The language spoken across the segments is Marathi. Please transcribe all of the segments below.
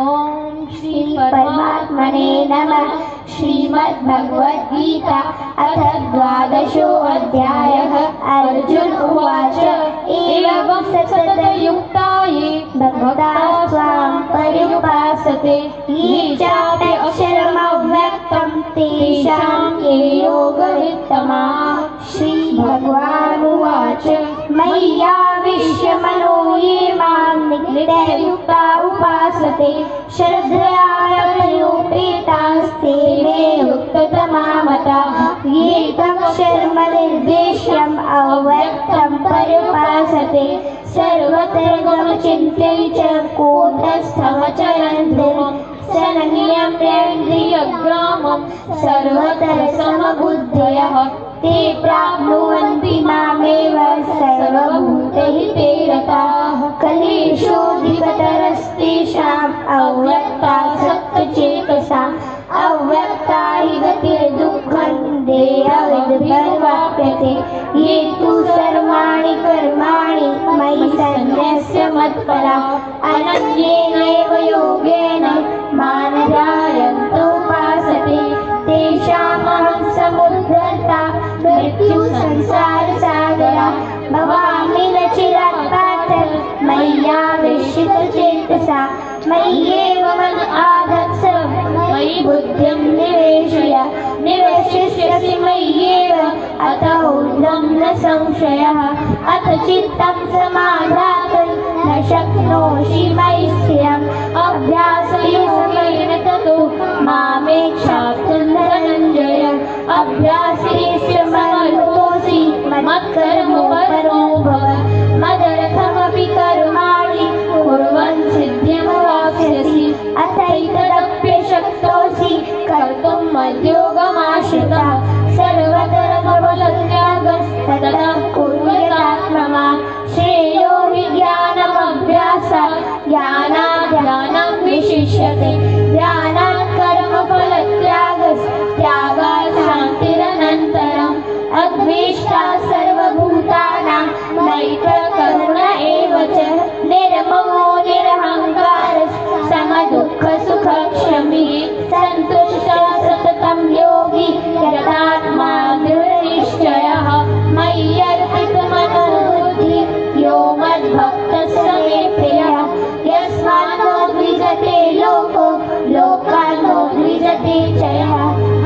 ओम श्री परमात्मने नमः। श्रीमद्भगवद्गीता अथ द्वादशोऽध्यायः। अर्जुन उवाच एवं सततयुक्ता ये भक्ताः स्वां पर्युपासते ये चापि अक्षरमव्यक्तं तेषां के योगवित्तमाः। श्रीभगवानुवाच मय्याविश्य मनो ये मां नित्ययुक्ता उपासते श्रद्धया प्रयोपेतास्ते मे युक्ततमा मताः। ये तक्षरमनिर्देश्यम् अव्यक्तं पर्युपासते सर्वत्र गमचिन्त्य च कूटस्थमचरन् ध्रुवम् शरण्यप्रेन्द्रियग्रामं सर्वत्र समबुद्धयः ते प्राप्नुवन्ति मामेव सर्वभूतहिते रताः। कलेशोऽधिकतरस्तेषाम् अव्यक्तासक्तचेतसाम् अव्यक्ता हि गतिर्दुःखं देहविद्भिर्वाप्यते ये तु सर्वाणि कर्माणि मयि सन्न्यस्य मत्पराः अनन्येनैव योगेन मां ध्यायन्तोपासते तेषामहं समुद्धर्ता मृत्युसंसारसागरात् भवामि न चिरात् पार्थ मय्याविश्रितचेतसा मय्येव मन आधत्स मयि बुद्धिं निवेशय निवेशिष्यसि मय्येव अत ऊर्ध्वं न संशयः अथ चित्तं समाधातुं न शक्नोषि मयि स्थिरम् अभ्यासयोगेन ततो मामेक्षाप्तुं धनञ्जय अभ्यासेऽस्य मन्योऽसि मत्कर्मो परो भव मदर्थमपि कर्माणि कुर्वन् सिद्धिमवाप्स्यसि अथैतदप्यशक्तोऽसि कर्तुं मद्योगमाश्रितः सर्वकर्मफलत्यागस्ततः कुर्यात्ममा श्रेयो हि ज्ञानमभ्यासात् ज्ञानात् ध्यानं विशिष्यते ध्यानात् कर्मफलत्यागात् शान्तिरनन्तरम् अद्वेष्टा सर्वभूतानां मैत्रकरुण एव च निर्ममो निरहङ्कारः समदुःखसुखक्षमी सन्तुष्टः सततं योगी यतात्मा दृढनिश्चयः मय्यर्पितमनो बुद्धिः यो मद्भक्तः स मे प्रियः यस्मान्नो द्विजते लोको लोकान्नो द्विजते च यः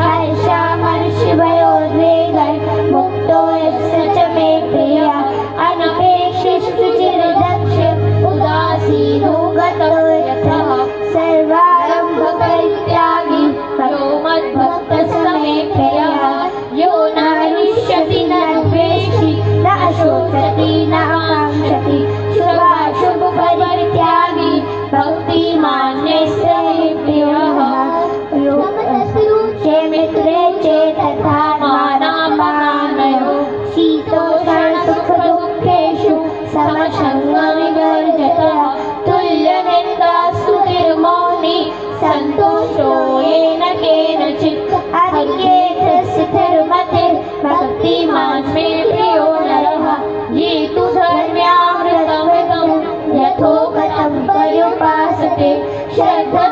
हर्षामर्षभयोद्वेगैर्मुक्तो यस्य च मे प्रियः अनपेक्षिष्टुचिर्दक्ष उदासीनो गतो यथः सर्वारम्भपरित्यागी यो मद्भक्तः स मे प्रियः यो न हनिष्यति न द्वेष्टि न शोचति न आकाङ्क्षति शुभाशुभपरित्यागी भक्तिमान् मे प्रियः चे मित्रे चेतथा मानापमानयो शीतोष्णसुखदुःखेषु समसङ्गविवर्जितः तुल्यनिन्दास्तुतिर्मौनी सन्तोषो येन केनचित् हरिकेतस्थितिर्मतिर्भक्तिमान् मे प्रियो नरः ये तु धर्म्यामृतं यथोक्तं पर्युपासते श्रद्धा